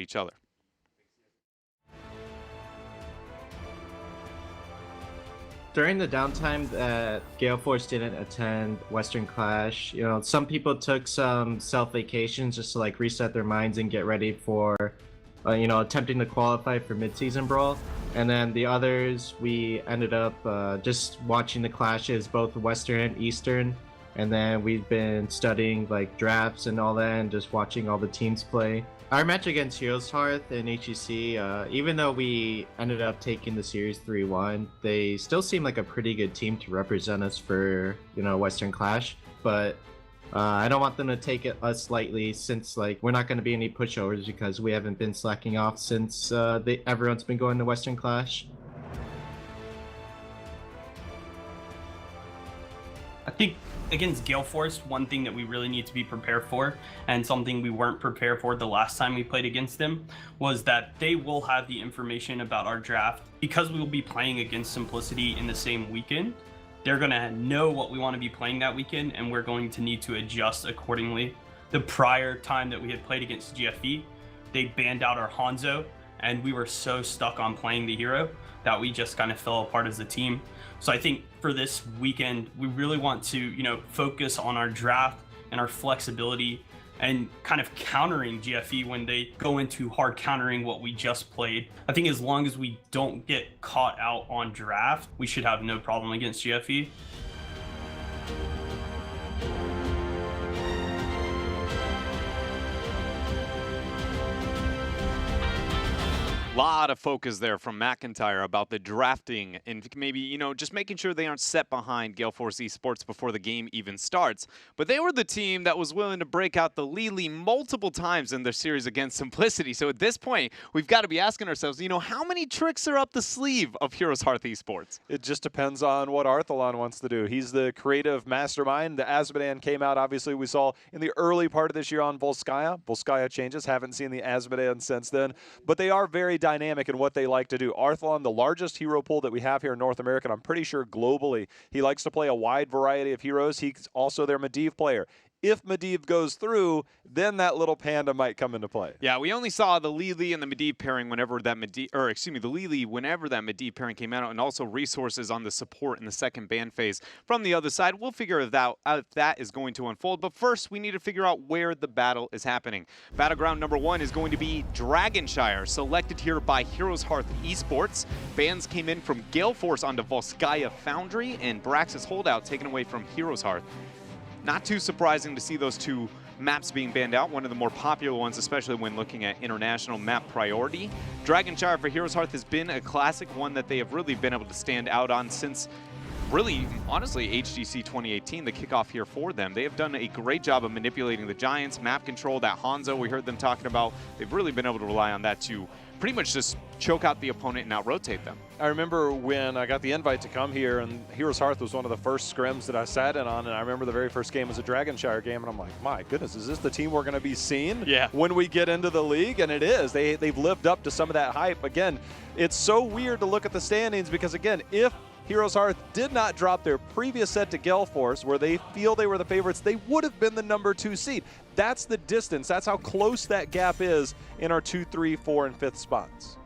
each other. During the downtime that Gale Force didn't attend Western Clash, some people took some self-vacations just to like reset their minds and get ready for, attempting to qualify for mid-season brawl. And then the others, we ended up just watching the clashes, both Western and Eastern. And then we've been studying like drafts and all that and just watching all the teams play. Our match against HeroesHearth and HGC, even though we ended up taking the series 3-1, they still seem like a pretty good team to represent us for, Western Clash. But I don't want them to take us lightly since like we're not going to be any pushovers because we haven't been slacking off since everyone's been going to Western Clash. I think against Gale Force, one thing that we really need to be prepared for, and something we weren't prepared for the last time we played against them, was that they will have the information about our draft. Because we will be playing against Simplicity in the same weekend, they're going to know what we want to be playing that weekend, and we're going to need to adjust accordingly. The prior time that we had played against GFE, they banned out our Hanzo, and we were so stuck on playing the hero that we just kind of fell apart as a team. So I think for this weekend, we really want to, focus on our draft and our flexibility and kind of countering GFE when they go into hard countering what we just played. I think as long as we don't get caught out on draft, we should have no problem against GFE. Lot of focus there from McIntyre about the drafting and maybe, just making sure they aren't set behind Gale Force Esports before the game even starts. But they were the team that was willing to break out the Lili multiple times in their series against Simplicity. So at this point, we've got to be asking ourselves, how many tricks are up the sleeve of HeroesHearth Esports? It just depends on what Arthalon wants to do. He's the creative mastermind. The Azmodan came out, obviously, we saw in the early part of this year on Volskaya. Volskaya changes, haven't seen the Azmodan since then. But they are very dynamic in what they like to do. Arthalon, the largest hero pool that we have here in North America, and I'm pretty sure globally, he likes to play a wide variety of heroes. He's also their Medivh player. If Medivh goes through, then that little panda might come into play. Yeah, we only saw the Lili and the Medivh pairing whenever that the Lili whenever that Medivh pairing came out, and also resources on the support in the second ban phase from the other side. We'll figure out if that is going to unfold. But first, we need to figure out where the battle is happening. Battleground number 1 is going to be Dragonshire, selected here by HeroesHearth Esports. Bans came in from Gale Force onto Volskaya Foundry, and Brax's Holdout taken away from HeroesHearth. Not too surprising to see those two maps being banned out, one of the more popular ones, especially when looking at international map priority. Dragonshire for HeroesHearth has been a classic one that they have really been able to stand out on since, really, honestly, HGC 2018, the kickoff here for them. They have done a great job of manipulating the Giants, map control, that Hanzo we heard them talking about. They've really been able to rely on that to pretty much just choke out the opponent and out-rotate them. I remember when I got the invite to come here, and HeroesHearth was one of the first scrims that I sat in on, and I remember the very first game was a Dragonshire game, and I'm like, my goodness, is this the team we're going to be seeing when we get into the league? And it is. They've lived up to some of that hype. Again, it's so weird to look at the standings because, again, if HeroesHearth did not drop their previous set to Gale Force, where they feel they were the favorites, they would have been the number 2 seed. That's the distance. That's how close that gap is in our 2, 3, 4, and 5th spots.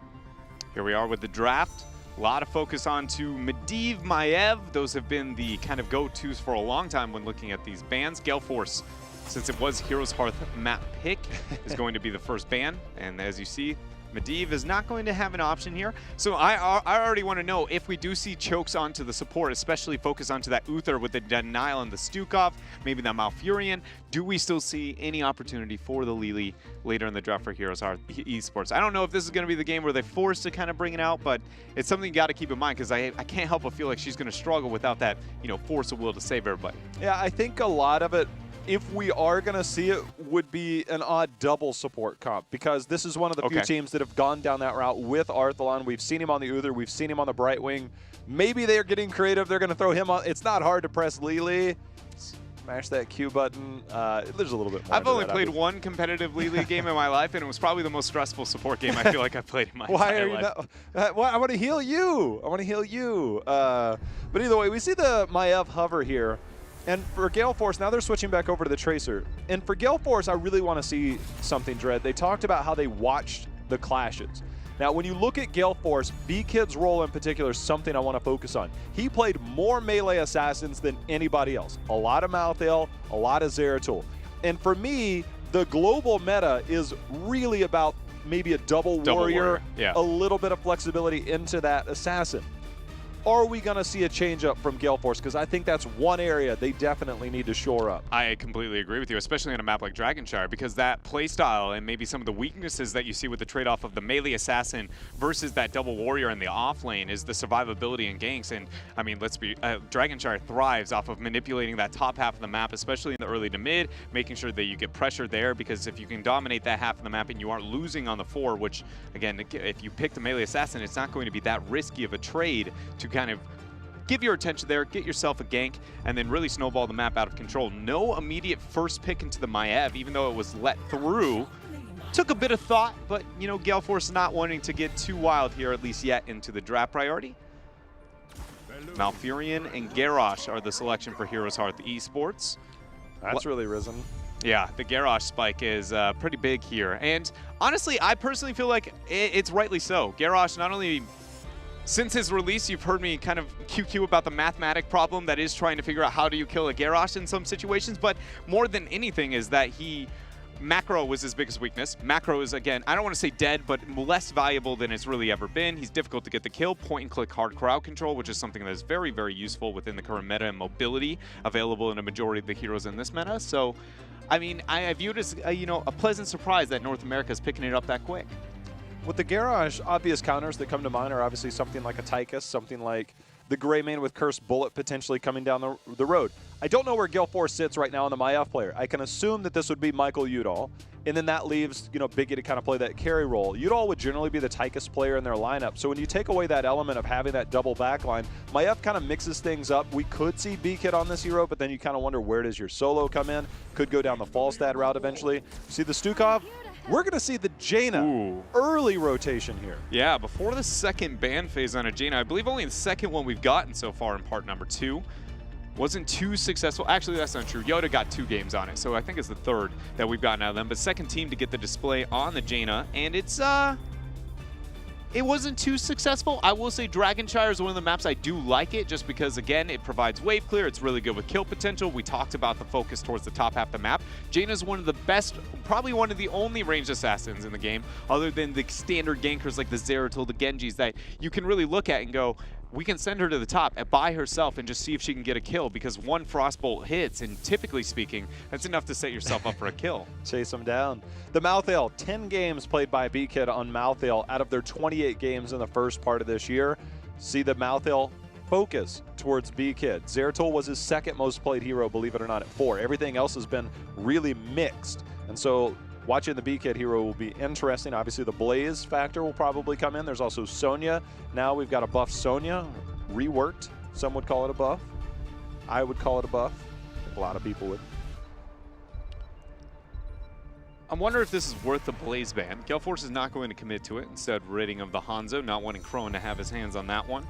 Here we are with the draft. A lot of focus on to Medivh, Maiev. Those have been the kind of go-tos for a long time when looking at these bans. Gale Force, since it was HeroesHearth map pick, is going to be the first ban. And as you see, Medivh is not going to have an option here. So I already want to know if we do see chokes onto the support, especially focus onto that Uther with the Denial and the Stukov, maybe the Malfurion. Do we still see any opportunity for the Lili later in the draft for HeroesHearth Esports? I don't know if this is going to be the game where they're forced to kind of bring it out, but it's something you got to keep in mind because I can't help but feel like she's going to struggle without that, force of will to save everybody. Yeah, I think a lot of it, if we are going to see it, would be an odd double support comp because this is one of the few teams that have gone down that route with Arthalon. We've seen him on the Uther. We've seen him on the Brightwing. Maybe they're getting creative. They're going to throw him on. It's not hard to press Lili. Smash that Q button. There's a little bit more. I've only played one competitive Lili game in my life, and it was probably the most stressful support game I feel like I've played in my entire life. Why I want to heal you. I want to heal you. But either way, we see the Maiev hover here. And for Gale Force, now they're switching back over to the Tracer. And for Gale Force, I really want to see something, Dread. They talked about how they watched the clashes. Now, when you look at Gale Force, B-Kid's role in particular is something I want to focus on. He played more melee assassins than anybody else. A lot of Malthael, a lot of Zeratul. And for me, the global meta is really about maybe a double warrior, yeah. A little bit of flexibility into that assassin. Are we going to see a change up from Gale Force? Because I think that's one area they definitely need to shore up. I completely agree with you, especially on a map like Dragonshire, because that playstyle and maybe some of the weaknesses that you see with the trade-off of the melee assassin versus that double warrior in the off lane is the survivability and ganks. And I mean, let's be Dragonshire thrives off of manipulating that top half of the map, especially in the early to mid, making sure that you get pressure there, because if you can dominate that half of the map and you aren't losing on the 4, which again, if you pick the melee assassin, it's not going to be that risky of a trade to kind of give your attention there, get yourself a gank, and then really snowball the map out of control. No immediate first pick into the Maiev, even though it was let through. Took a bit of thought, but, you know, Gale Force not wanting to get too wild here, at least yet, into the draft priority. Malfurion and Garrosh are the selection for HeroesHearth Esports. That's really risen. Yeah, the Garrosh spike is pretty big here. And honestly, I personally feel like it's rightly so. Garrosh not only... Since his release, you've heard me kind of QQ about the mathematic problem that is trying to figure out how do you kill a Garrosh in some situations, but more than anything is that macro was his biggest weakness. Macro is, again, I don't want to say dead, but less valuable than it's really ever been. He's difficult to get the kill, point and click hard crowd control, which is something that is very, very useful within the current meta, and mobility available in a majority of the heroes in this meta. So, I mean, I view it as, you know, a pleasant surprise that North America is picking it up that quick. With the Garrosh, obvious counters that come to mind are obviously something like a Tychus, something like the Greymane with Cursed Bullet potentially coming down the road. I don't know where Gale Force sits right now in the Maiev player. I can assume that this would be Michael Udall, and then that leaves, you know, Biggie to kind of play that carry role. Udall would generally be the Tychus player in their lineup, so when you take away that element of having that double backline, Maiev kind of mixes things up. We could see B-Kid on this hero, but then you kind of wonder, where does your solo come in? Could go down the Falstad route eventually. See the Stukov? We're going to see the Jaina early rotation here. Yeah, before the second ban phase on a Jaina. I believe only the second one we've gotten so far in part number 2. Wasn't too successful. Actually, that's not true. Yoda got 2 games on it, so I think it's the third that we've gotten out of them. But second team to get the display on the Jaina, and it wasn't too successful. I will say Dragonshire is one of the maps I do like it, just because, again, it provides wave clear. It's really good with kill potential. We talked about the focus towards the top half of the map. Jaina is one of the best, probably one of the only ranged assassins in the game, other than the standard gankers like the Zeratul, the Genjis, that you can really look at and go, we can send her to the top by herself and just see if she can get a kill, because one Frostbolt hits, and typically speaking, that's enough to set yourself up for a kill. Chase them down. The Malthael, 10 games played by B-Kid on Malthael out of their 28 games in the first part of this year. See the Malthael focus towards B-Kid. Zeratul was his second most played hero, believe it or not, at 4. Everything else has been really mixed. And so watching the B-Kid hero will be interesting. Obviously, the Blaze factor will probably come in. There's also Sonya. Now we've got a buff Sonya, reworked. Some would call it a buff. I would call it a buff. I think a lot of people would. I wonder if this is worth the Blaze ban. Gale Force is not going to commit to it, instead ridding of the Hanzo, not wanting Crone to have his hands on that one.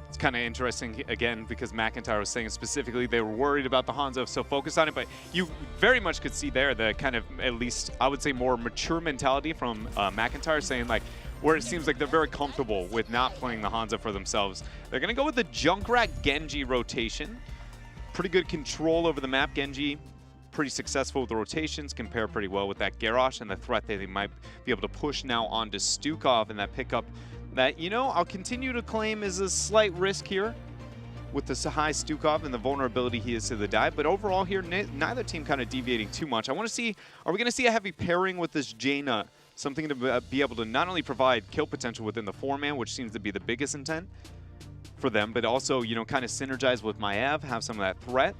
It's kind of interesting, again, because McIntyre was saying specifically they were worried about the Hanzo, so focused on it, but you very much could see there the kind of, at least, I would say, more mature mentality from McIntyre, saying, like, where it seems like they're very comfortable with not playing the Hanzo for themselves. They're going to go with the Junkrat Genji rotation. Pretty good control over the map. Genji, pretty successful with the rotations, compare pretty well with that Garrosh and the threat that they might be able to push now onto Stukov in that pickup that, you know, I'll continue to claim is a slight risk here with the high Stukov and the vulnerability he is to the dive. But overall here, neither team kind of deviating too much. I want to see, are we going to see a heavy pairing with this Jaina? Something to be able to not only provide kill potential within the 4-man, which seems to be the biggest intent for them, but also, you know, kind of synergize with Maiev, have some of that threat.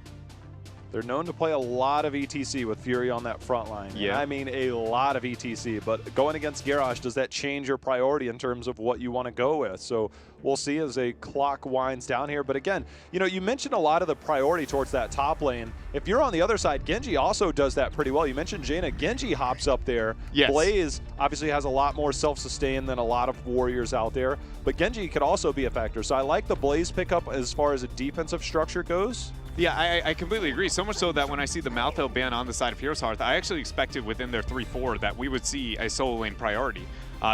They're known to play a lot of ETC with Fury on that front line. Yeah. And I mean a lot of ETC, but going against Garrosh, does that change your priority in terms of what you want to go with? So we'll see as a clock winds down here. But again, you know, you mentioned a lot of the priority towards that top lane. If you're on the other side, Genji also does that pretty well. You mentioned Jaina. Genji hops up there. Yes. Blaze obviously has a lot more self-sustain than a lot of warriors out there, but Genji could also be a factor. So I like the Blaze pickup as far as a defensive structure goes Yeah, I completely agree. So much so that when I see the Malthael ban on the side of HeroesHearth, I actually expected within their 3-4 that we would see a solo lane priority.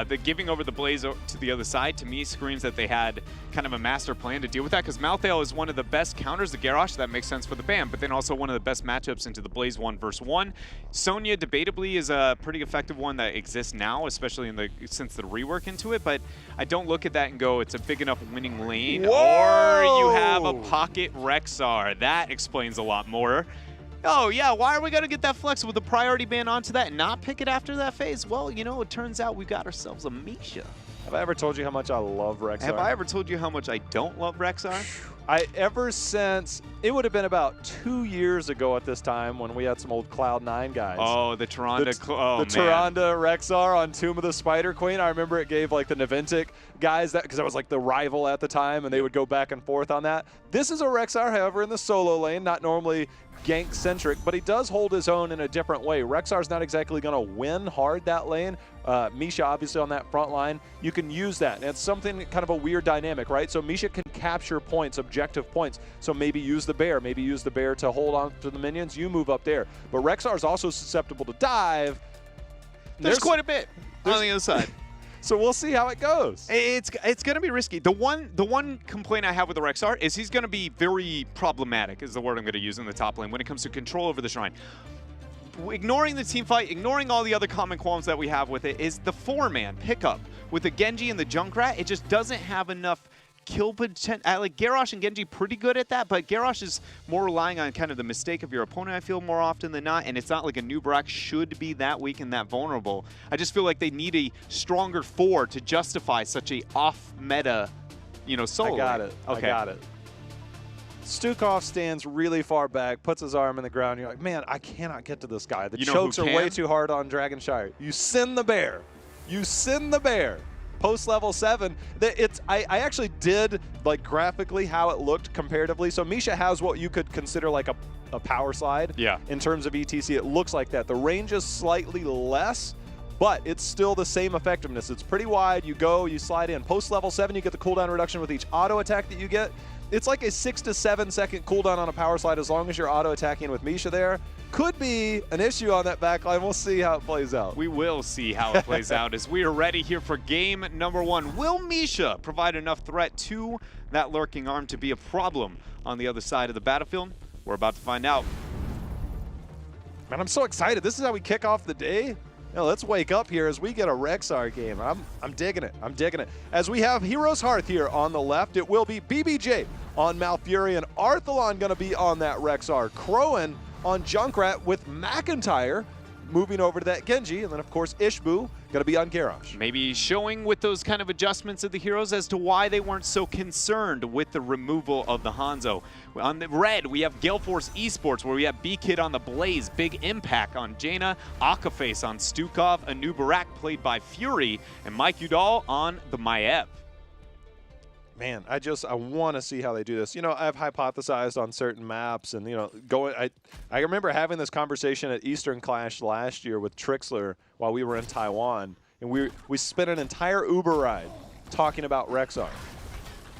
The giving over the Blaze to the other side, to me, screams that they had kind of a master plan to deal with that, because Malthael is one of the best counters to Garrosh. That makes sense for the ban, but then also one of the best matchups into the Blaze 1v1. Sonya, debatably, is a pretty effective one that exists now, especially since the rework into it, but I don't look at that and go, it's a big enough winning lane. Whoa! Or you have a pocket Rexar. That explains a lot more. Oh, yeah, why are we going to get that flex with a priority ban onto that and not pick it after that phase? Well, you know, it turns out we got ourselves a Misha. Have I ever told you how much I love Rexar? Have I ever told you how much I don't love Rexar? Ever since, it would have been about 2 years ago at this time when we had some old Cloud9 guys. Oh, the Tyrande. The Tyrande Rexar on Tomb of the Spider Queen. I remember it gave like the Naventic guys that, because I was like the rival at the time, and they would go back and forth on that. This is a Rexar, however, in the solo lane, not normally gank-centric, but he does hold his own in a different way. Rexar's not exactly going to win hard that lane. Misha, obviously, on that front line, you can use that. And it's something kind of a weird dynamic, right? So Misha can capture points, objective points. So maybe use the bear. Maybe use the bear to hold on to the minions. You move up there. But Rexar's also susceptible to dive. There's quite a bit on the other side. So we'll see how it goes. It's going to be risky. The one complaint I have with the Rexar is he's going to be very problematic, is the word I'm going to use in the top lane when it comes to control over the shrine. Ignoring the team fight, ignoring all the other common qualms that we have with it, is the 4-man pickup. With the Genji and the Junkrat, it just doesn't have enough kill potential. Like Garrosh and Genji pretty good at that, but Garrosh is more relying on kind of the mistake of your opponent, I feel, more often than not, and it's not like a Nubarak should be that weak and that vulnerable. I just feel like they need a stronger 4 to justify such a off-meta, you know, solo. I got it. Okay. I got it. Stukov stands really far back, puts his arm in the ground. You're like, man, I cannot get to this guy. The chokes are way too hard on Dragonshire. You send the bear. You send the bear. Post level 7, I actually did like graphically how it looked comparatively. So Misha has what you could consider like a power slide. Yeah. In terms of ETC, it looks like that. The range is slightly less, but it's still the same effectiveness. It's pretty wide. You go, you slide in. Post level 7, you get the cooldown reduction with each auto attack that you get. It's like a 6 to 7 second cooldown on a power slide as long as you're auto attacking with Misha there. Could be an issue on that backline. We'll see how it plays out. We will see how it plays out as we are ready here for game number 1. Will Misha provide enough threat to that lurking arm to be a problem on the other side of the battlefield? We're about to find out. Man, I'm so excited. This is how we kick off the day. You know, let's wake up here as we get a Rexar game. I'm digging it. I'm digging it. As we have HeroesHearth here on the left, it will be BBJ on Malfurion. Arthalon going to be on that Rexar. Crowan on Junkrat with McIntyre moving over to that Genji. And then, of course, Ishbu going to be on Garrosh. Maybe showing with those kind of adjustments of the heroes as to why they weren't so concerned with the removal of the Hanzo. On the red, we have HeroesHearth Esports, where we have B-Kid on the Blaze, big impact on Jaina, Akaface on Stukov, Anu Barak played by Fury, and Mike Udall on the Maiev. Man, I want to see how they do this. You know, I've hypothesized on certain maps, and you know, I remember having this conversation at Eastern Clash last year with Trixler while we were in Taiwan, and we spent an entire Uber ride talking about Rexar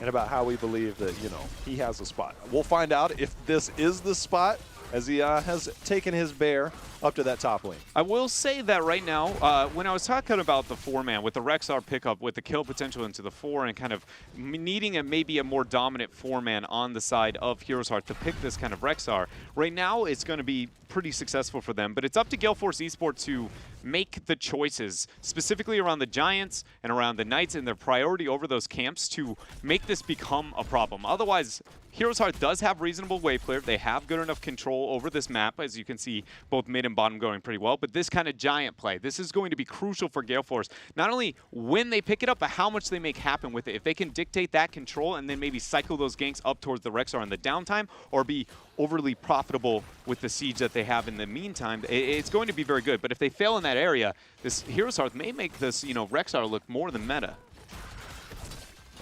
and about how we believe that, you know, he has a spot. We'll find out if this is the spot, as he has taken his bear up to that top lane. I will say that right now, when I was talking about the 4-man with the Rexar pickup, with the kill potential into the 4 and kind of needing maybe a more dominant 4-man on the side of HeroesHearth to pick this kind of Rexar, right now it's going to be pretty successful for them, but it's up to HeroesHearth Esports to make the choices, specifically around the Giants and around the Knights and their priority over those camps to make this become a problem. Otherwise, HeroesHearth does have reasonable wave clear. They have good enough control over this map. As you can see, both mid and bottom going pretty well. But this kind of giant play, this is going to be crucial for HeroesHearth. Not only when they pick it up, but how much they make happen with it. If they can dictate that control and then maybe cycle those ganks up towards the Rexar in the downtime, or be overly profitable with the siege that they have in the meantime, it's going to be very good. But if they fail in that area, this HeroesHearth may make this, you know, Rexar look more than meta.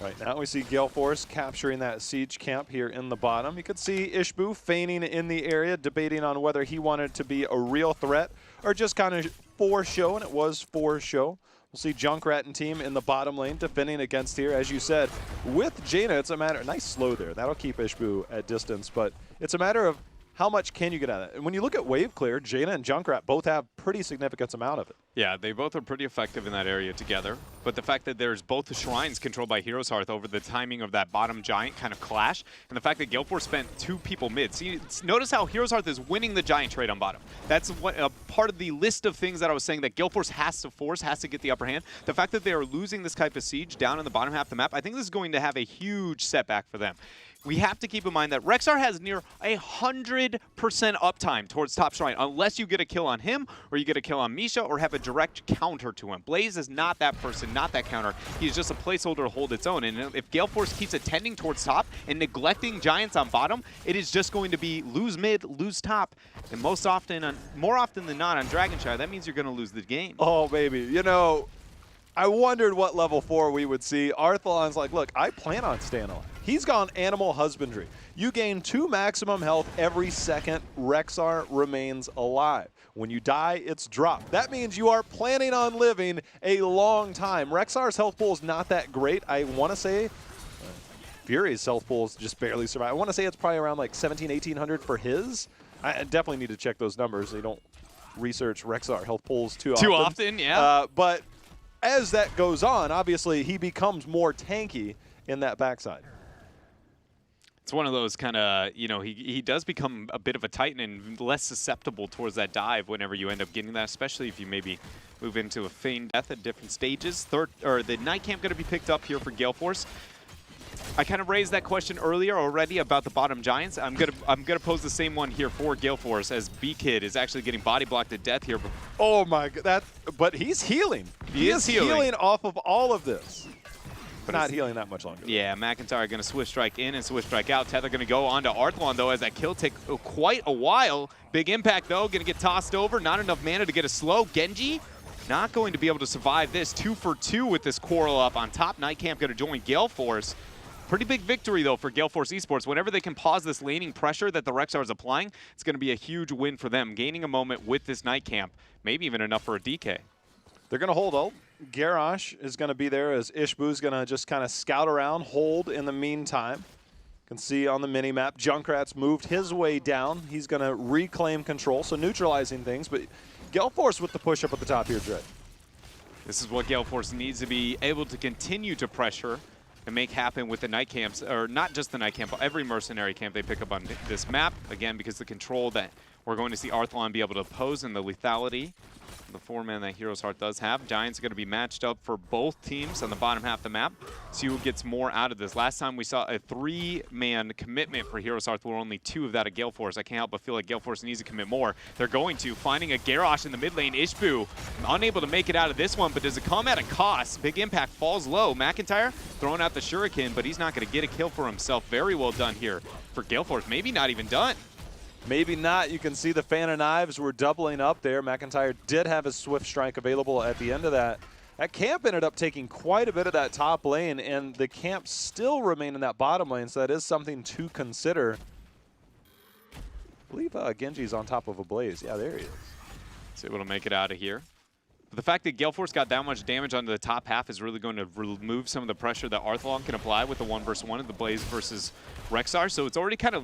Right now we see HeroesHearth capturing that siege camp here in the bottom. You could see Ishbu feigning in the area, debating on whether he wanted to be a real threat or just kind of for show, and it was for show. We'll see Junkrat and team in the bottom lane defending against here. As you said, with Jaina, it's a matter, nice slow there. That'll keep Ishbu at distance, but it's a matter of how much can you get out of it. And when you look at wave clear, Jaina and Junkrat both have pretty significant amount of it. Yeah, they both are pretty effective in that area together. But the fact that there's both the shrines controlled by HeroesHearth over the timing of that bottom giant kind of clash, and the fact that Gale Force spent 2 people mid. See, notice how HeroesHearth is winning the giant trade on bottom. That's what part of the list of things that I was saying that Gale Force has to get the upper hand. The fact that they are losing this type of siege down in the bottom half of the map, I think this is going to have a huge setback for them. We have to keep in mind that Rexar has near 100% uptime towards top shrine, unless you get a kill on him, or you get a kill on Misha, or have a direct counter to him. Blaze is not that person, not that counter. He's just a placeholder to hold its own. And if Gale Force keeps attending towards top and neglecting giants on bottom, it is just going to be lose mid, lose top. And more often than not on Dragonshire, that means you're going to lose the game. Oh, baby. You know, I wondered what level 4 we would see. Arthalon's like, look, I plan on staying alive. He's gone animal husbandry. You gain 2 maximum health every second. Rexar remains alive. When you die, it's dropped. That means you are planning on living a long time. Rexar's health pool is not that great. I want to say Fury's health pool is just barely survived. I want to say it's probably around like 1,800 for his. I definitely need to check those numbers. They don't research Rexar health pools too often. Too often, yeah. But as that goes on, obviously he becomes more tanky in that backside. It's one of those kind of, you know, he does become a bit of a titan and less susceptible towards that dive whenever you end up getting that, especially if you maybe move into a feigned death at different stages. The night camp going to be picked up here for Gale Force. I kind of raised that question earlier already about the bottom giants. I'm gonna pose the same one here for Gale Force, as B-Kid is actually getting body blocked to death here. Oh my god, but he's healing. He is healing off of all of this. But not healing that much longer. Yeah, McIntyre going to Swift Strike in and Swift Strike out. Tether going to go on to Arthalon, though, as that kill take quite a while. Big impact, though, going to get tossed over. Not enough mana to get a slow. Genji not going to be able to survive this. 2 for 2 with this quarrel up on top. Night Camp going to join Gale Force. Pretty big victory, though, for Gale Force Esports. Whenever they can pause this laning pressure that the Rexar is applying, it's going to be a huge win for them. Gaining a moment with this Night Camp, maybe even enough for a DK. They're going to hold ult. Garrosh is going to be there as Ishbu's going to just kind of scout around, hold in the meantime. You can see on the mini-map, Junkrat's moved his way down. He's going to reclaim control, so neutralizing things. But Gale Force with the push up at the top here, Dread. This is what Gale Force needs to be able to continue to pressure and make happen with the night camps, or not just the night camp, but every mercenary camp they pick up on this map. Again, because the control that we're going to see Arthalon be able to oppose and the lethality, the 4-man that HeroesHearth does have. Giants are going to be matched up for both teams on the bottom half of the map. See who gets more out of this. Last time we saw a 3-man commitment for HeroesHearth, were only 2 of that at Gale Force. I can't help but feel like Gale Force needs to commit more. They're going to, finding a Garrosh in the mid lane. Ishbu unable to make it out of this one, but does it come at a cost? Big impact, falls low. McIntyre throwing out the shuriken, but he's not going to get a kill for himself. Very well done here for Gale Force. Maybe not even done. Maybe not. You can see the fan of knives were doubling up there. McIntyre did have his Swift Strike available at the end of that. That camp ended up taking quite a bit of that top lane, and the camp still remain in that bottom lane, so that is something to consider. I believe Genji's on top of a Blaze. Yeah, there he is. See able to make it out of here. But the fact that Gale Force got that much damage onto the top half is really going to remove some of the pressure that Arthalon can apply with the 1v1 of the Blaze versus Rexar. So it's already kind of,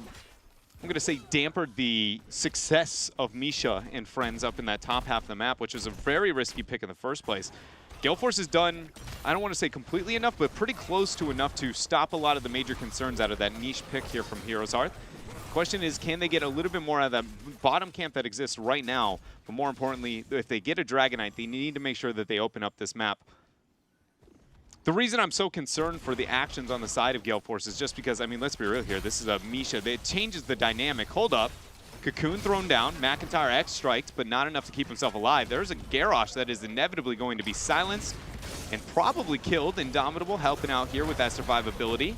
I'm going to say, dampered the success of Misha and friends up in that top half of the map, which was a very risky pick in the first place. Gale Force has done, I don't want to say completely enough, but pretty close to enough to stop a lot of the major concerns out of that niche pick here from HeroesHearth. Question is, can they get a little bit more out of that bottom camp that exists right now? But more importantly, if they get a Dragonite, they need to make sure that they open up this map. The reason I'm so concerned for the actions on the side of Gale Force is just because, I mean, let's be real here. This is a Misha. It changes the dynamic. Hold up. Cocoon thrown down. McIntyre X-striked, but not enough to keep himself alive. There's a Garrosh that is inevitably going to be silenced and probably killed. Indomitable helping out here with that survivability.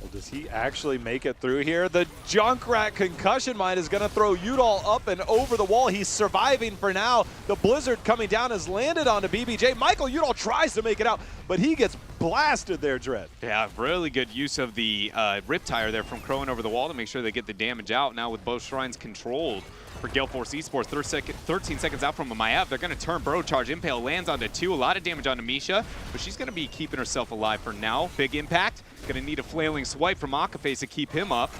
Well, does he actually make it through here? The Junkrat concussion mine is going to throw Udall up and over the wall. He's surviving for now. The blizzard coming down has landed onto BBJ. Michael Udall tries to make it out, but he gets blasted there, Dread. Yeah, really good use of the Riptire there from Crowing over the wall to make sure they get the damage out. Now with both shrines controlled for Gale Force Esports. 13 seconds out from a Maiev. They're going to turn Burrow Charge. Impale lands onto 2. A lot of damage onto Misha, but she's going to be keeping herself alive for now. Big impact. Going to need a flailing swipe from Akaface to keep him up.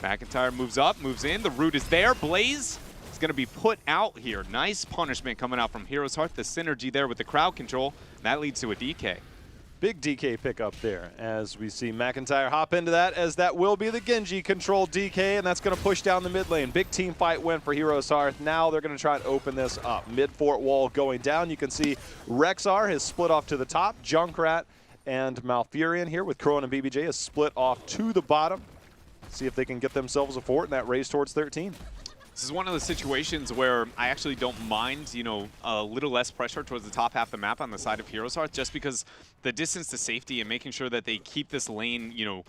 McIntyre moves up, moves in. The root is there. Blaze is going to be put out here. Nice punishment coming out from HeroesHearth. The synergy there with the crowd control. And that leads to a DK. Big DK pickup there as we see McIntyre hop into that, as that will be the Genji controlled DK, and that's going to push down the mid lane. Big team fight win for HeroesHearth. Now they're going to try and open this up. Mid fort wall going down. You can see Rexar has split off to the top. Junkrat and Malfurion here with Crone and BBJ has split off to the bottom. See if they can get themselves a fort in that race towards 13. This is one of the situations where I actually don't mind, you know, a little less pressure towards the top half of the map on the side of HeroesHearth, just because the distance to safety and making sure that they keep this lane, you know,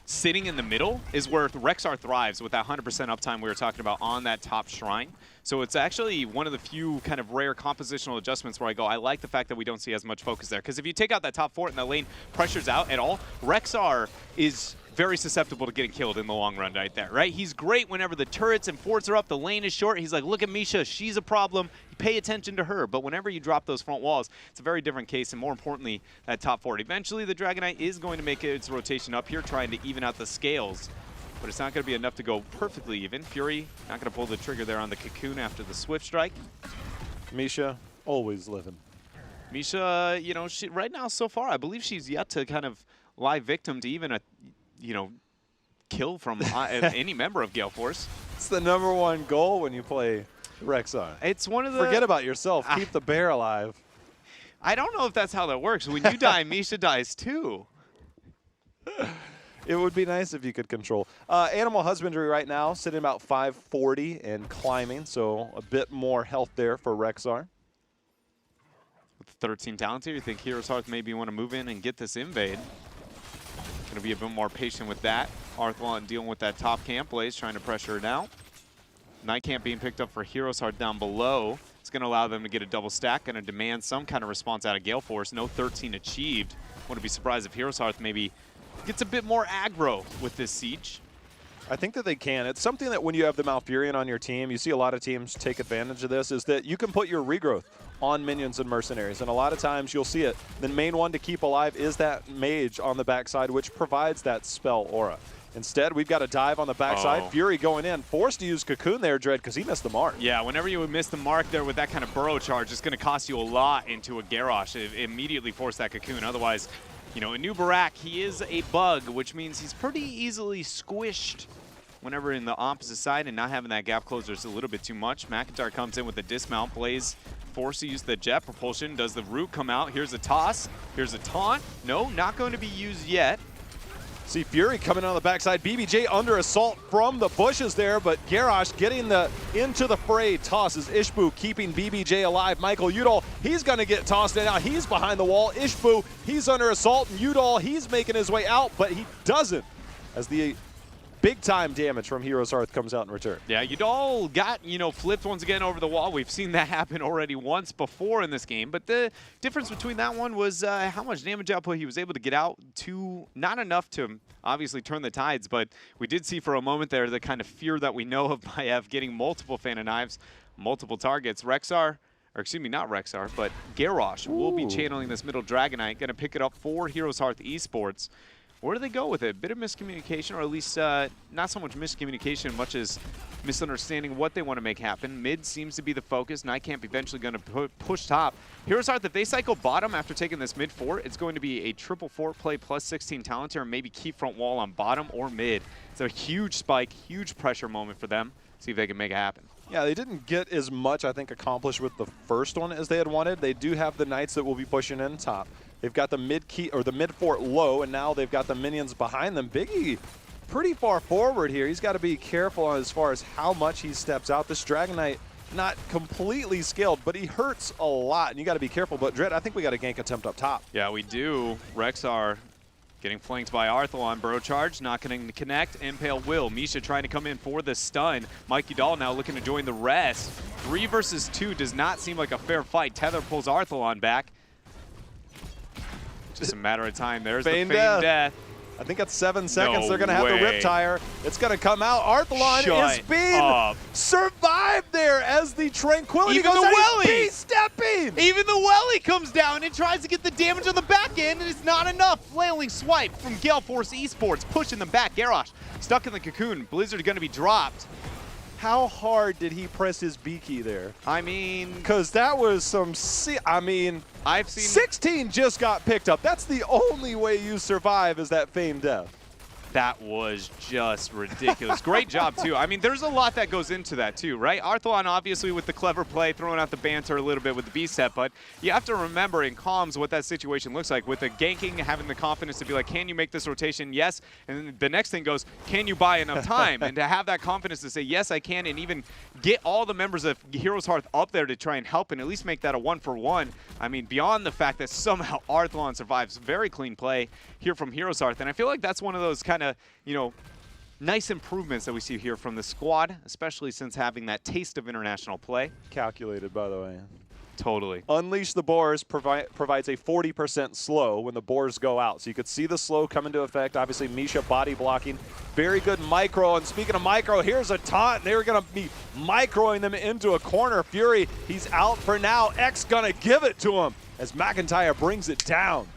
sitting in the middle is where Rexar thrives with that 100% uptime we were talking about on that top shrine. So it's actually one of the few kind of rare compositional adjustments where I go, I like the fact that we don't see as much focus there. Because if you take out that top fort and the lane pressures out at all, Rexar is very susceptible to getting killed in the long run right there, right? He's great whenever the turrets and forts are up, the lane is short. He's like, look at Misha, she's a problem. Pay attention to her. But whenever you drop those front walls, it's a very different case, and more importantly, that top fort. Eventually, the Dragon Knight is going to make its rotation up here, trying to even out the scales. But it's not going to be enough to go perfectly even. Fury not going to pull the trigger there on the Cocoon after the Swift Strike. Misha, always living. Misha, you know, right now so far, I believe she's yet to kind of lie victim to even a, you know, kill from any member of Gale Force. It's the #1 goal when you play Rexar. It's one of the... Forget about yourself. Keep the bear alive. I don't know if that's how that works. When you die, Misha dies too. It would be nice if you could control. Animal husbandry right now, sitting about 540 and climbing, so a bit more health there for Rexar. With 13 talent here, you think HeroesHearth maybe want to move in and get this invade. Going to be a bit more patient with that. Arthlon dealing with that top camp. Blaze trying to pressure her down. Night camp being picked up for HeroesHearth down below. It's going to allow them to get a double stack. Going to demand some kind of response out of Gale Force. No 13 achieved. Wouldn't be surprised if HeroesHearth maybe gets a bit more aggro with this siege. I think that they can. It's something that when you have the Malfurion on your team, you see a lot of teams take advantage of this, is that you can put your regrowth on minions and mercenaries. And a lot of times you'll see it. The main one to keep alive is that mage on the backside, which provides that spell aura. Instead, we've got a dive on the backside. Oh. Fury going in. Forced to use Cocoon there, Dread, because he missed the mark. Yeah, whenever you would miss the mark there with that kind of burrow charge, it's going to cost you a lot into a Garrosh. It immediately forced that Cocoon. Otherwise, you know, a new Barak, he is a bug, which means he's pretty easily squished whenever in the opposite side, and not having that gap closer is a little bit too much. McIntyre comes in with the dismount. Blaze forced to use the jet propulsion. Does the root come out? Here's a toss. Here's a taunt. No, not going to be used yet. See Fury coming on the backside. BBJ under assault from the bushes there, but Garrosh getting into the fray. Tosses Ishbu, keeping BBJ alive. Michael Udall, he's going to get tossed in. Now he's behind the wall. Ishbu, he's under assault, and Udall, he's making his way out, but he doesn't, as the big-time damage from HeroesHearth comes out in return. Yeah, Udall got, you know, flipped once again over the wall. We've seen that happen already once before in this game, but the difference between that one was how much damage output he was able to get out to. Not enough to obviously turn the tides, but we did see for a moment there the kind of fear that we know of Maiev getting multiple Fan of Knives, multiple targets. Rexar, or excuse me, not Rexar, but Garrosh will be channeling this middle Dragon Knight, going to pick it up for HeroesHearth Esports. Where do they go with it? A bit of miscommunication, or at least not so much miscommunication, much as misunderstanding what they want to make happen. Mid seems to be the focus. Night Camp eventually going to push top. HeroesHearth, if they cycle bottom after taking this mid fort, it's going to be a triple fort play plus 16 talent here, and maybe keep front wall on bottom or mid. It's a huge spike, huge pressure moment for them. See if they can make it happen. Yeah, they didn't get as much, I think, accomplished with the first one as they had wanted. They do have the Knights that will be pushing in top. They've got the mid key or the mid fort low, and now they've got the minions behind them. Biggie pretty far forward here. He's got to be careful as far as how much he steps out. This Dragon Knight not completely scaled, but he hurts a lot, and you got to be careful. But Dread, I think we got a gank attempt up top. Yeah, we do. Rexar getting flanked by Arthalon. Bro charge, not going to connect. Impale will. Misha trying to come in for the stun. Mikey Dahl now looking to join the rest. 3 versus 2 does not seem like a fair fight. Tether pulls Arthalon back. Just a matter of time. There's the Feign Death. I think that's 7 seconds. No They're going to have the way. Riptire. It's going to come out. Arthalon is being survived there as the Tranquility Even goes the out. Welly! He's stepping! Even the Welly comes down and tries to get the damage on the back end, and it's not enough. Flailing swipe from Gale Force Esports, pushing them back. Garrosh stuck in the cocoon. Blizzard going to be dropped. How hard did he press his B key there? I mean, because that was some. I've seen 16 just got picked up. That's the only way you survive is that feigned death. That was just ridiculous. Great job, too. I mean, there's a lot that goes into that, too, right? Arthalon, obviously, with the clever play, throwing out the banter a little bit with the B set, but you have to remember in comms what that situation looks like. With the ganking, having the confidence to be like, can you make this rotation? Yes. And then the next thing goes, can you buy enough time? And to have that confidence to say, yes, I can, and even get all the members of Heroes Hearth up there to try and help and at least make that a 1-for-1. I mean, beyond the fact that somehow Arthalon survives, very clean play here from Heroes Hearth. And I feel like that's one of those kind of, you know, nice improvements that we see here from the squad, especially since having that taste of international play. Calculated, by the way. Totally. Unleash the Boars provides a 40% slow when the Boars go out. So you could see the slow come into effect. Obviously, Misha body blocking. Very good micro. And speaking of micro, here's a taunt. They were going to be microing them into a corner. Fury, he's out for now. X going to give it to him as McIntyre brings it down.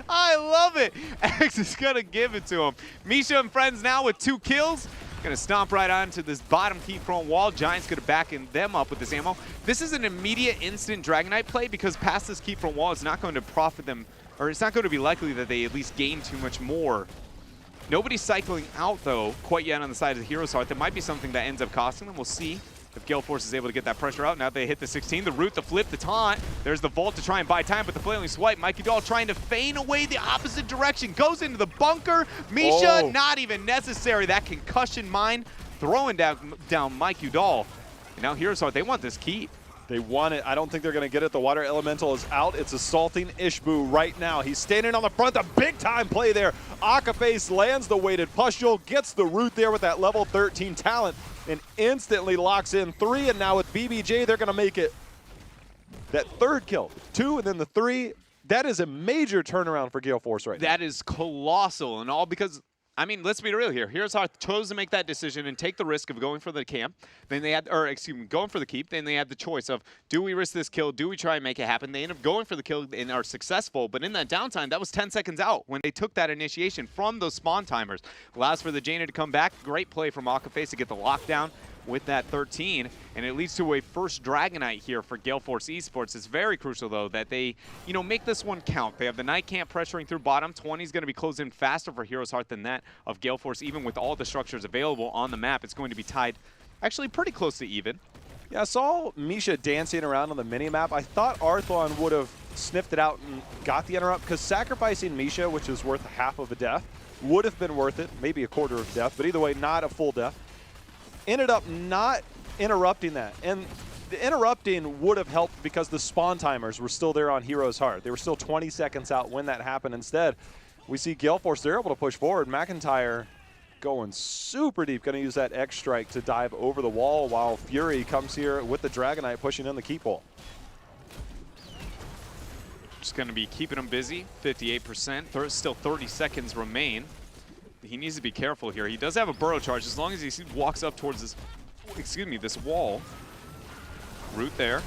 I love it. X is going to give it to him. Misha and friends now with 2 kills. Going to stomp right onto this bottom keep front wall. Giants going to back in them up with this ammo. This is an immediate instant Dragonite play because past this keep front wall is not going to profit them, or it's not going to be likely that they at least gain too much more. Nobody's cycling out, though, quite yet on the side of the Heroes Hearth. That might be something that ends up costing them. We'll see if Gale Force is able to get that pressure out. Now they hit the 16, the root, the flip, the taunt. There's the vault to try and buy time, but the flailing swipe. Mikey Doll trying to feign away the opposite direction. Goes into the bunker. Misha, not even necessary. That concussion mine throwing down Mikey Doll. And now Heroes Hearth, they want this keep. They want it. I don't think they're going to get it. The water elemental is out. It's assaulting Ishbu right now. He's standing on the front. A big-time play there. Akaface lands the weighted pustule, gets the root there with that level 13 talent, and instantly locks in 3. And now with BBJ, they're going to make it that 3rd kill. 2 and then the 3. That is a major turnaround for Gale Force right now. That is colossal, and all because, I mean, let's be real here. Heroes Hearth chose to make that decision and take the risk of going for the camp. Then they had, or excuse me, going for the keep. Then they had the choice of, do we risk this kill? Do we try and make it happen? They end up going for the kill and are successful. But in that downtime, that was 10 seconds out when they took that initiation from those spawn timers. Allows for the Jaina to come back. Great play from Akaface to get the lockdown with that 13, and it leads to a first Dragonite here for Gale Force Esports. It's very crucial, though, that they, you know, make this one count. They have the Night Camp pressuring through bottom. 20 is going to be closed in faster for Heroes Hearth than that of Gale Force. Even with all the structures available on the map, it's going to be tied actually pretty close to even. Yeah, I saw Misha dancing around on the mini-map. I thought Arthalon would have sniffed it out and got the interrupt, because sacrificing Misha, which is worth half of a death, would have been worth it, maybe a quarter of death, but either way, not a full death. Ended up not interrupting that. And the interrupting would have helped because the spawn timers were still there on Heroes Hearth. They were still 20 seconds out when that happened. Instead, we see Gale Force, they're able to push forward. McIntyre going super deep, going to use that X strike to dive over the wall while Fury comes here with the Dragonite pushing in the keep wall. Just going to be keeping him busy, 58%. Still 30 seconds remain. He needs to be careful here. He does have a burrow charge as long as he walks up towards this, this wall. Root there.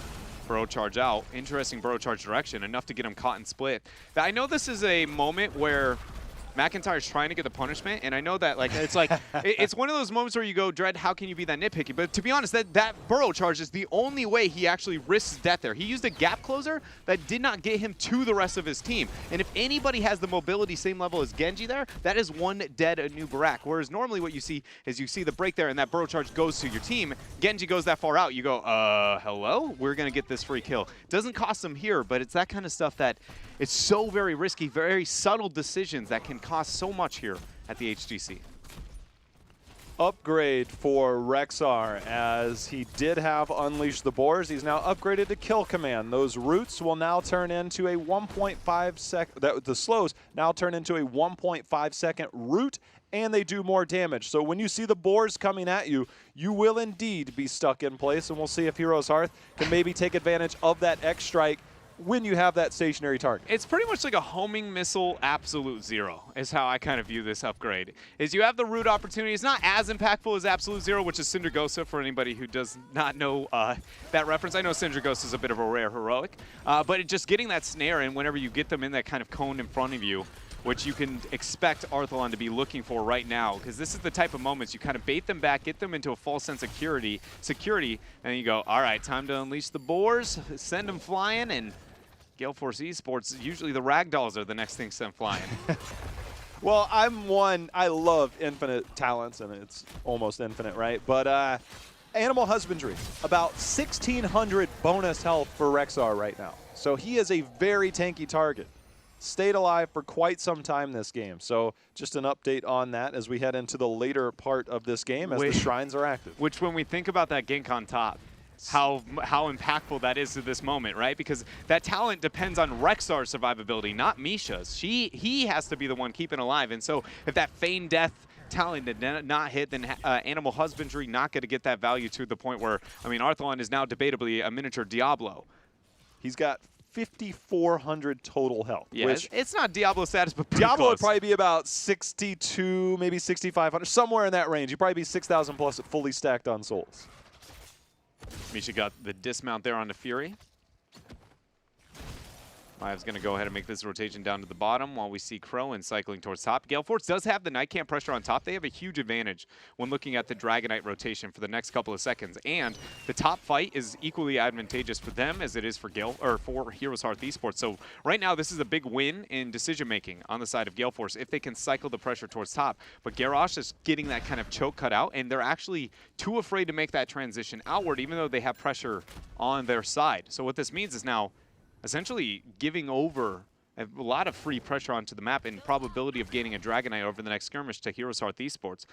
Burrow charge out. Interesting burrow charge direction. Enough to get him caught and split. I know this is a moment where McIntyre's trying to get the punishment, and I know that it's it's one of those moments where you go, Dread, how can you be that nitpicky? But to be honest, that burrow charge is the only way he actually risks death there. He used a gap closer that did not get him to the rest of his team. And if anybody has the mobility same level as Genji there, that is one dead new Barak. Whereas normally what you see is you see the break there and that burrow charge goes to your team. Genji goes that far out, you go, hello? We're going to get this free kill. Doesn't cost him here, but it's that kind of stuff that it's so very risky, very subtle decisions that can cost so much here at the HGC. Upgrade for Rexar, as he did have Unleash the Boars. He's now upgraded to Kill Command. Those roots will now turn into a 1.5 second, the slows now turn into a 1.5 second root, and they do more damage. So when you see the Boars coming at you, you will indeed be stuck in place, and we'll see if Heroes Hearth can maybe take advantage of that X strike when you have that stationary target. It's pretty much like a homing missile Absolute Zero is how I kind of view this upgrade. Is you have the root opportunity. It's not as impactful as Absolute Zero, which is Syndragosa for anybody who does not know that reference. I know Syndragosa is a bit of a rare heroic, but just getting that snare and whenever you get them in that kind of cone in front of you, which you can expect Arthalon to be looking for right now, because this is the type of moments you kind of bait them back, get them into a false sense of security, and you go, all right, time to unleash the boars, send them flying, and Gale Force Esports, usually the ragdolls are the next thing sent flying. Well, I love infinite talents, and it's almost infinite, right? But animal husbandry, about 1,600 bonus health for Rexar right now. So he is a very tanky target. Stayed alive for quite some time this game. So just an update on that as we head into the later part of this game as the shrines are active. Which when we think about that gank on top, how impactful that is to this moment, right? Because that talent depends on Rexar's survivability, not Misha's. He has to be the one keeping alive. And so if that feigned death talent did not hit, then Animal Husbandry not going to get that value to the point where, I mean, Arthalon is now debatably a miniature Diablo. He's got 5,400 total health. Yeah, which it's not Diablo status, but Diablo close. Would probably be about 62, maybe 6,500, somewhere in that range. You'd probably be 6,000 plus fully stacked on souls. Misha got the dismount there on the Fury. Maya's going to go ahead and make this rotation down to the bottom while we see Crowan cycling towards top. Gale Force does have the Night Camp pressure on top. They have a huge advantage when looking at the Dragonite rotation for the next couple of seconds. And the top fight is equally advantageous for them as it is for for HeroesHearth Esports. So right now, this is a big win in decision-making on the side of Gale Force if they can cycle the pressure towards top. But Garrosh is getting that kind of choke cut out, and they're actually too afraid to make that transition outward, even though they have pressure on their side. So what this means is now essentially giving over a lot of free pressure onto the map and probability of gaining a Dragonite over the next skirmish to HeroesHearth Esports.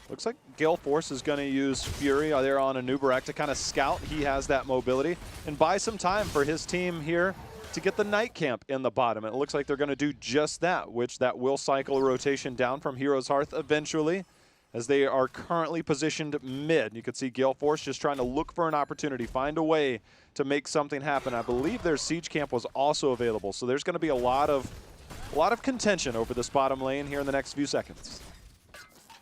Looks like Gale Force is going to use Fury there on a Nubarak to kind of scout. He has that mobility and buy some time for his team here to get the Night Camp in the bottom. And it looks like they're going to do just that, which that will cycle a rotation down from HeroesHearth eventually, as they are currently positioned mid. You can see Gale Force just trying to look for an opportunity, find a way to make something happen. I believe their siege camp was also available, so there's going to be a lot of contention over this bottom lane here in the next few seconds.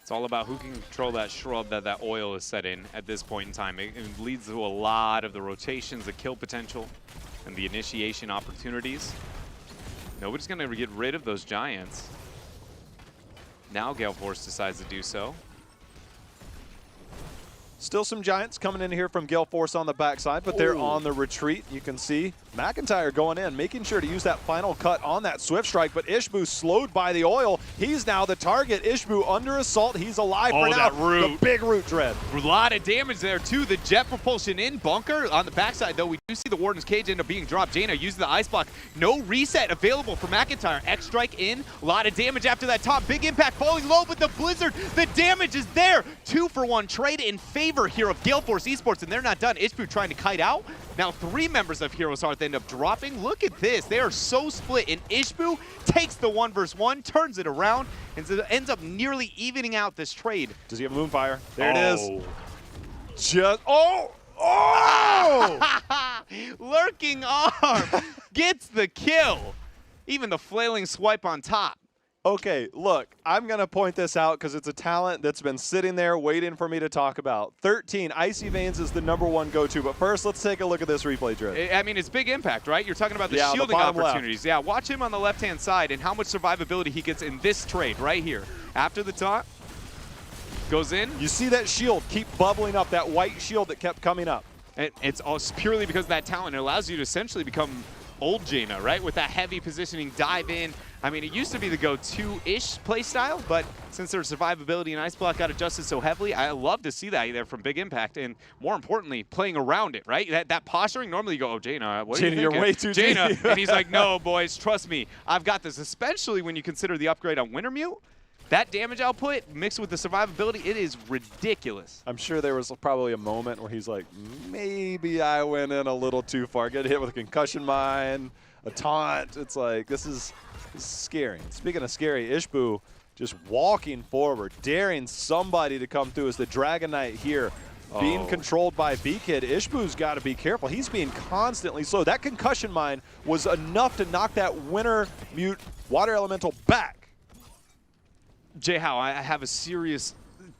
It's all about who can control that shrub that oil is set in at this point in time. It leads to a lot of the rotations, the kill potential, and the initiation opportunities. Nobody's going to get rid of those giants. Now Gale Force decides to do so. Still some giants coming in here from Gale Force on the backside, but they're on the retreat. You can see McIntyre going in, making sure to use that final cut on that Swift Strike, but Ishbu slowed by the oil. He's now the target. Ishbu under assault. He's alive for now. That root. The big root dread. A lot of damage there, too. The jet propulsion in bunker. On the backside, though, we do see the Warden's Cage end up being dropped. Jaina uses the Ice Block. No reset available for McIntyre. X Strike in. A lot of damage after that top. Big impact falling low, but the Blizzard, the damage is there. 2-for-1 trade in favor here of Gale Force Esports, and they're not done. Ishbu trying to kite out. Now 3 members of HeroesHearth end up dropping. Look at this. They are so split, and Ishbu takes the 1v1, turns it around, and ends up nearly evening out this trade. Does he have Moonfire? There it is. Lurking arm gets the kill. Even the flailing swipe on top. Okay, look, I'm going to point this out because it's a talent that's been sitting there waiting for me to talk about. 13, Icy Veins is the #1 go-to, but first let's take a look at this replay, Dread. I mean, it's big impact, right? You're talking about the shielding opportunities. Left. Yeah, watch him on the left-hand side and how much survivability he gets in this trade right here. After the taunt, goes in. You see that shield keep bubbling up, that white shield that kept coming up. And it's all purely because of that talent. It allows you to essentially become old Jaina, right? With that heavy positioning, dive in. I mean, it used to be the go-to-ish play style, but since their survivability and Ice Block got adjusted so heavily, I love to see that there from Big Impact, and more importantly, playing around it, right? That posturing, normally you go, oh, Jaina, what are you thinking? You're way too Jaina, deep. And he's like, no, boys, trust me, I've got this, especially when you consider the upgrade on Wintermute. That damage output mixed with the survivability, it is ridiculous. I'm sure there was probably a moment where he's like, maybe I went in a little too far. Get hit with a concussion mine, a taunt. It's like, this is scary. Speaking of scary, Ishbu just walking forward, daring somebody to come through as the Dragon Knight here being controlled by B-Kid. Ishbu's got to be careful. He's being constantly slow. That concussion mine was enough to knock that winter mute water elemental back. Jay-How, I have a serious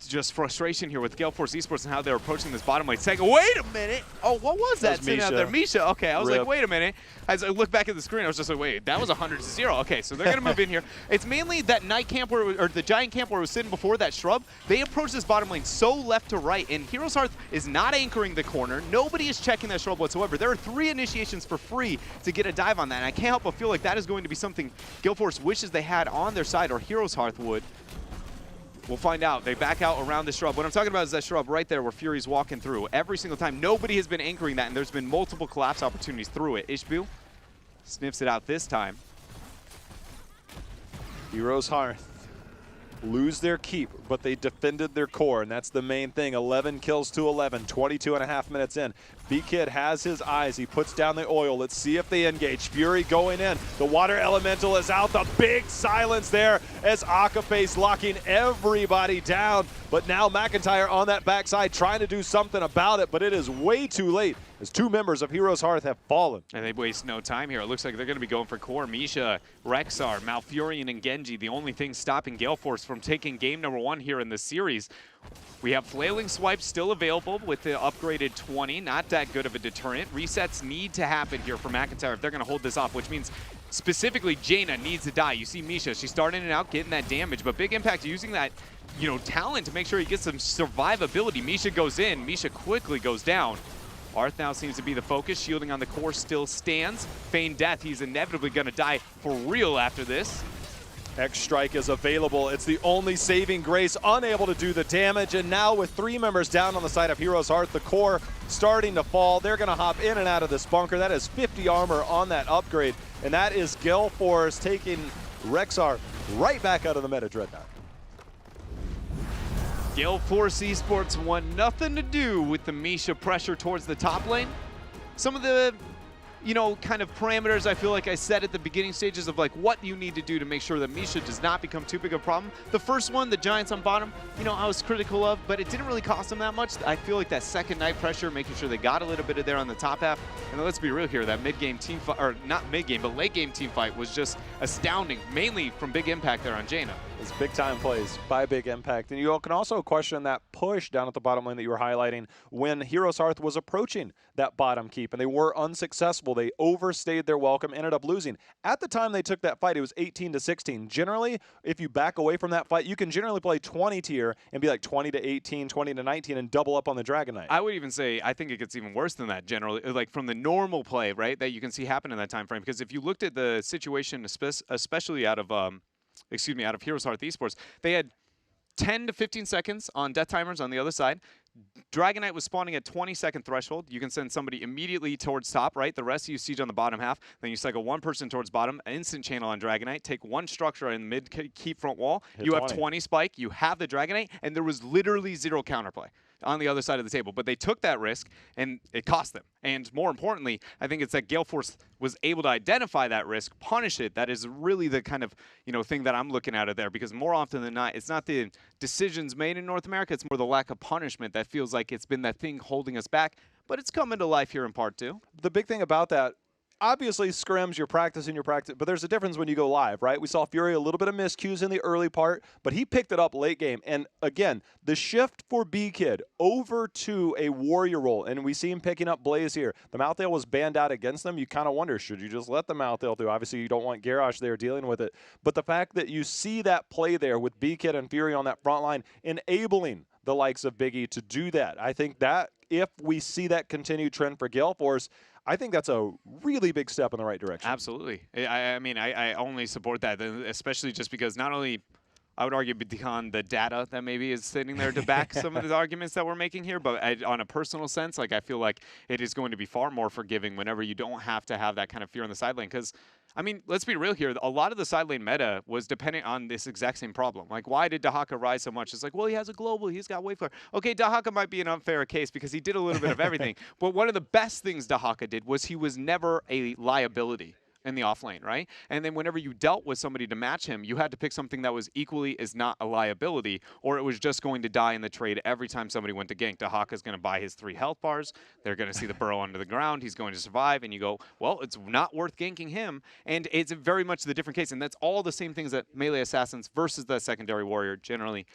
just frustration here with Gale Force Esports and how they're approaching this bottom lane. Saying, wait a minute. Oh, what was that sitting out there? Misha. Okay, I was like, wait a minute. As I look back at the screen, I was just like, wait, that was 100-0. Okay, so they're going to move in here. It's mainly that night camp or the giant camp where it was sitting before that shrub. They approach this bottom lane so left to right, and HeroesHearth is not anchoring the corner. Nobody is checking that shrub whatsoever. There are 3 initiations for free to get a dive on that, and I can't help but feel like that is going to be something Gale Force wishes they had on their side, or HeroesHearth would. We'll find out. They back out around the shrub. What I'm talking about is that shrub right there where Fury's walking through. Every single time, nobody has been anchoring that, and there's been multiple collapse opportunities through it. Ishbu sniffs it out this time. HeroesHearth lose their keep, but they defended their core, and that's the main thing. 11 kills to 11, 22.5 minutes in. B-Kid has his eyes. He puts down the oil. Let's see if they engage. Fury going in. The water elemental is out. The big silence there as Akaface locking everybody down. But now McIntyre on that backside trying to do something about it, but it is way too late as 2 members of HeroesHearth have fallen. And they waste no time here. It looks like they're going to be going for core. Misha, Rexar, Malfurion, and Genji, the only thing stopping Gale Force from taking game number 1 here in this series. We have Flailing Swipe still available with the upgraded 20. Not that good of a deterrent. Resets need to happen here for McIntyre if they're going to hold this off, which means specifically Jaina needs to die. You see Misha, she's starting it out, getting that damage, but Big Impact using that, you know, talent to make sure he gets some survivability. Misha goes in. Misha quickly goes down. Arth now seems to be the focus. Shielding on the core still stands. Feigned death. He's inevitably going to die for real after this. X-Strike is available. It's the only saving grace, unable to do the damage. And now with 3 members down on the side of HeroesHearth, the core starting to fall. They're going to hop in and out of this bunker. That is 50 armor on that upgrade. And that is Gale Force taking Rexar right back out of the meta Dreadnought. Gale Force Esports want nothing to do with the Misha pressure towards the top lane. Some of the, you know, kind of parameters I feel like I said at the beginning stages of like what you need to do to make sure that Misha does not become too big of a problem. The first one, the Giants on bottom, you know, I was critical of, but it didn't really cost them that much. I feel like that second night pressure, making sure they got a little bit of there on the top half. And then let's be real here, that mid-game team fight, or not mid-game, but late-game team fight was just astounding, mainly from Big Impact there on Jaina. It's big-time plays by Big Impact. And you can also question that push down at the bottom lane that you were highlighting when HeroesHearth was approaching that bottom keep, and they were unsuccessful. They overstayed their welcome, ended up losing. At the time they took that fight, it was 18-16. Generally, if you back away from that fight, you can generally play 20 tier and be like 20-18, 20-19, and double up on the Dragon Knight. I would even say, I think it gets even worse than that generally, like from the normal play, right, that you can see happen in that time frame. Because if you looked at the situation, especially out of HeroesHearth Esports, they had 10 to 15 seconds on death timers on the other side. Dragon Knight was spawning at 20-second threshold. You can send somebody immediately towards top, right? The rest of you siege on the bottom half. Then you cycle 1 person towards bottom, instant channel on Dragon Knight, take 1 structure in mid keep front wall. You have 20 spike, you have the Dragon Knight, and there was literally 0 counterplay on the other side of the table. But they took that risk, and it cost them. And more importantly, I think it's that Gale Force was able to identify that risk, punish it. That is really the kind of, you know, thing that I'm looking at it there, because more often than not, it's not the decisions made in North America, it's more the lack of punishment that feels like it's been that thing holding us back. But it's coming to life here in part 2. The big thing about that, obviously scrims, you're practicing, but there's a difference when you go live, right? We saw Fury a little bit of miscues in the early part, but he picked it up late game. And again, the shift for B-Kid over to a warrior role, and we see him picking up Blaze here. The Malthael was banned out against them. You kind of wonder, should you just let the Malthael do? Obviously, you don't want Garrosh there dealing with it. But the fact that you see that play there with B-Kid and Fury on that front line, enabling the likes of Biggie to do that, I think that if we see that continued trend for Gale Force, I think that's a really big step in the right direction. Absolutely. I mean, I only support that, especially just because not only, I would argue beyond the data that maybe is sitting there to back some of the arguments that we're making here, but on a personal sense, like I feel like it is going to be far more forgiving whenever you don't have to have that kind of fear on the side lane. Because, I mean, let's be real here. A lot of the side lane meta was dependent on this exact same problem. Like, why did Dahaka rise so much? It's like, well, he has a global. He's got Waveflare. Okay, Dahaka might be an unfair case because he did a little bit of everything. But one of the best things Dahaka did was he was never a liability in the off lane, right? And then whenever you dealt with somebody to match him, you had to pick something that was equally as not a liability, or it was just going to die in the trade every time somebody went to gank. Dahaka's going to buy his 3 health bars. They're going to see the burrow under the ground. He's going to survive, and you go, well, it's not worth ganking him. And it's very much the different case, and that's all the same things that melee assassins versus the secondary warrior generally